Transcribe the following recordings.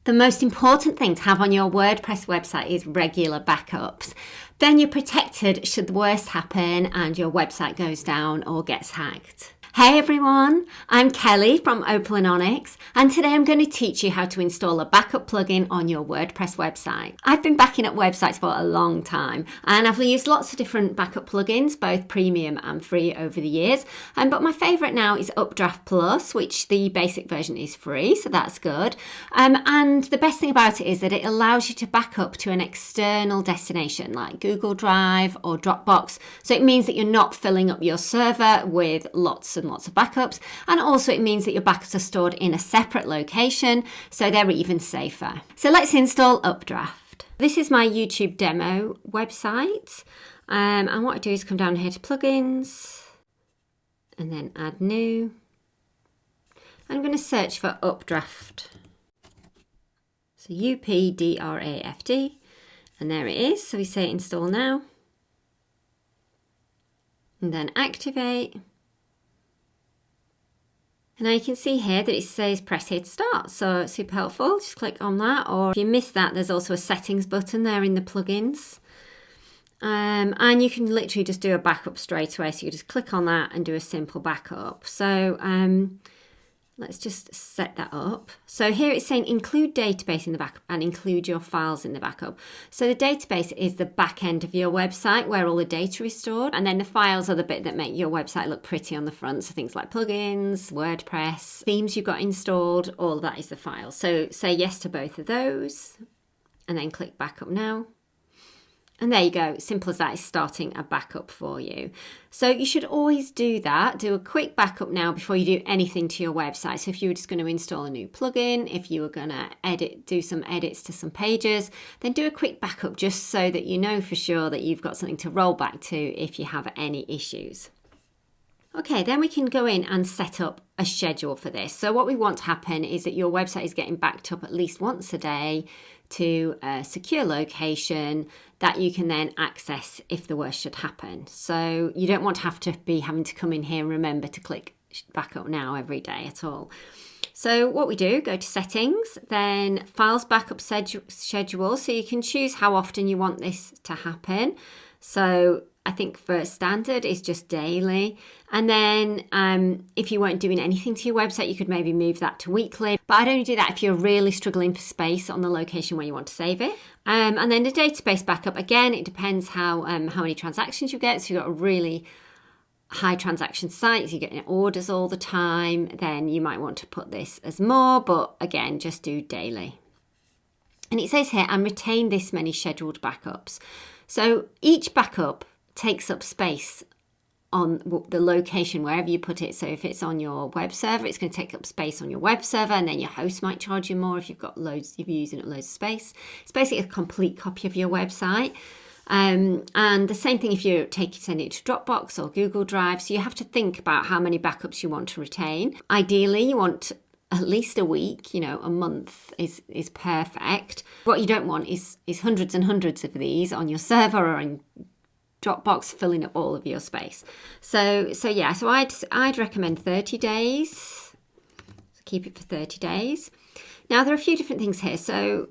The most important thing to have on your WordPress website is regular backups. Then you're protected should the worst happen and your website goes down or gets hacked. Hey everyone, I'm Kelly from Opal and Onyx, and today I'm going to teach you how to install a backup plugin on your WordPress website. I've been backing up websites for a long time, and I've used lots of different backup plugins, both premium and free over the years. But my favourite now is UpdraftPlus, which the basic version is free, so that's good. And the best thing about it is that it allows you to back up to an external destination like Google Drive or Dropbox. So it means that you're not filling up your server with lots of backups, and also it means that your backups are stored in a separate location, so they're even safer. So let's install Updraft. This is my YouTube demo website, and what I do is come down here to plugins and then add new. I'm going to search for Updraft, so UPDRAFT, and there it is. So we say install now and then activate. And now you can see here that it says press here to start, so it's super helpful. Just click on that, or if you miss that, there's also a settings button there in the plugins. And you can literally just do a backup straight away, so you just click on that and do a simple backup. So let's just set that up. So here it's saying include database in the backup and include your files in the backup. So the database is the back end of your website where all the data is stored. And then the files are the bit that make your website look pretty on the front. So things like plugins, WordPress, themes you've got installed, all that is the file. So say yes to both of those and then click backup now. And there you go, simple as that is starting a backup for you. So you should always do that, do a quick backup now before you do anything to your website. So if you were just going to install a new plugin, if you were going to do some edits to some pages, then do a quick backup just so that you know for sure that you've got something to roll back to if you have any issues. Okay, then we can go in and set up a schedule for this. So what we want to happen is that your website is getting backed up at least once a day to a secure location that you can then access if the worst should happen. So you don't want to have having to come in here and remember to click backup now every day at all. So what we do, go to settings, then files backup schedule. So you can choose how often you want this to happen. So I think for standard is just daily. And then if you weren't doing anything to your website, you could maybe move that to weekly. But I'd only do that if you're really struggling for space on the location where you want to save it. And then the database backup, again, it depends how many transactions you get. So you've got a really high transaction sites, you're getting orders all the time, then you might want to put this as more. But again, just do daily. And it says here, and retain this many scheduled backups. So each backup takes up space on the location wherever you put it. So if it's on your web server, it's going to take up space on your web server, and then your host might charge you more if you've got loads, if you're using it loads of space. It's basically a complete copy of your website. And the same thing if you send it to Dropbox or Google Drive. So you have to think about how many backups you want to retain. Ideally, you want at least a week, a month is perfect. What you don't want is hundreds and hundreds of these on your server or in Dropbox filling up all of your space. So I'd recommend 30 days. So keep it for 30 days. Now there are a few different things here. So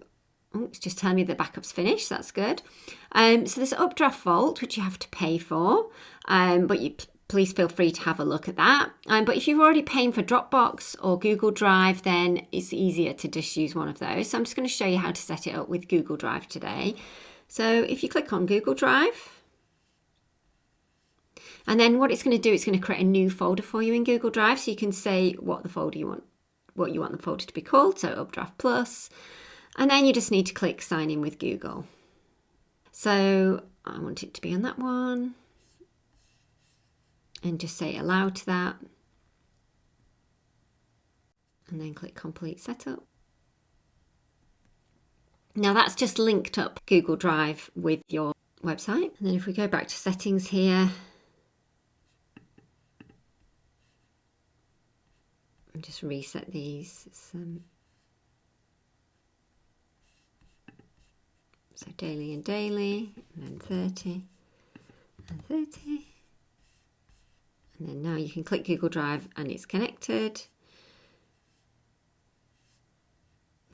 it's just telling me the backup's finished. That's good. So there's Updraft Vault, which you have to pay for, but please feel free to have a look at that. But if you're already paying for Dropbox or Google Drive, then it's easier to just use one of those. So I'm just going to show you how to set it up with Google Drive today. So if you click on Google Drive, and then what it's going to do, it's going to create a new folder for you in Google Drive. So you can say what the folder you want the folder to be called. So UpdraftPlus. And then you just need to click sign in with Google. So I want it to be on that one. And just say allow to that. And then click complete setup. Now that's just linked up Google Drive with your website. And then if we go back to settings here, and just reset these. So daily and daily, and then 30 and 30. And then now you can click Google Drive and it's connected.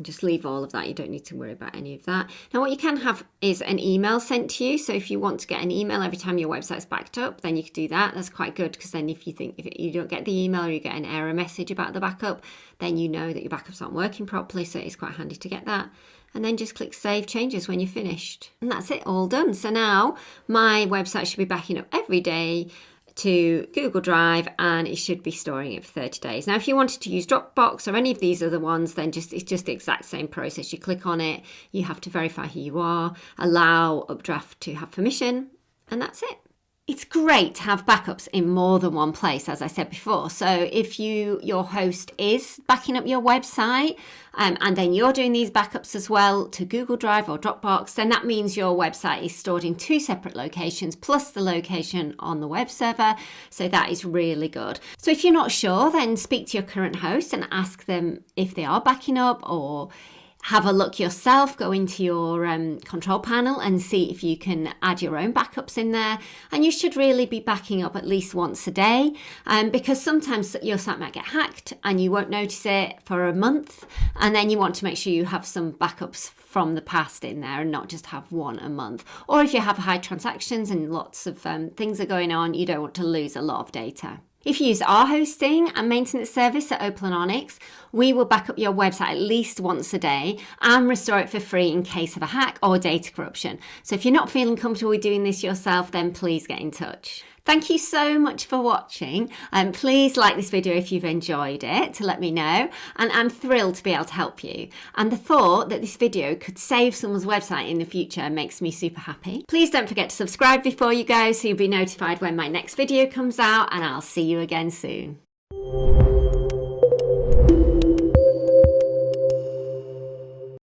Just leave all of that. You don't need to worry about any of that. Now, what you can have is an email sent to you. So if you want to get an email every time your website's backed up, then you could do that. That's quite good, because then if you don't get the email or you get an error message about the backup, then you know that your backups aren't working properly. So it's quite handy to get that. And then just click Save Changes when you're finished. And that's it, all done. So now my website should be backing up every day to Google Drive, and it should be storing it for 30 days. Now, if you wanted to use Dropbox or any of these other ones, then it's just the exact same process. You click on it, you have to verify who you are, allow Updraft to have permission, and that's it. It's great to have backups in more than one place, as I said before. So if your host is backing up your website, and then you're doing these backups as well to Google Drive or Dropbox, then that means your website is stored in 2 separate locations plus the location on the web server. So that is really good. So if you're not sure, then speak to your current host and ask them if they are backing up, or have a look yourself, go into your control panel and see if you can add your own backups in there. And you should really be backing up at least once a day, because sometimes your site might get hacked and you won't notice it for a month. And then you want to make sure you have some backups from the past in there and not just have one a month. Or if you have high transactions and lots of things are going on, you don't want to lose a lot of data. If you use our hosting and maintenance service at Opal and Onyx, we will back up your website at least once a day and restore it for free in case of a hack or data corruption. So if you're not feeling comfortable with doing this yourself, then please get in touch. Thank you so much for watching, and please like this video if you've enjoyed it to let me know, and I'm thrilled to be able to help you. And the thought that this video could save someone's website in the future makes me super happy. Please don't forget to subscribe before you go so you'll be notified when my next video comes out, and I'll see you again soon.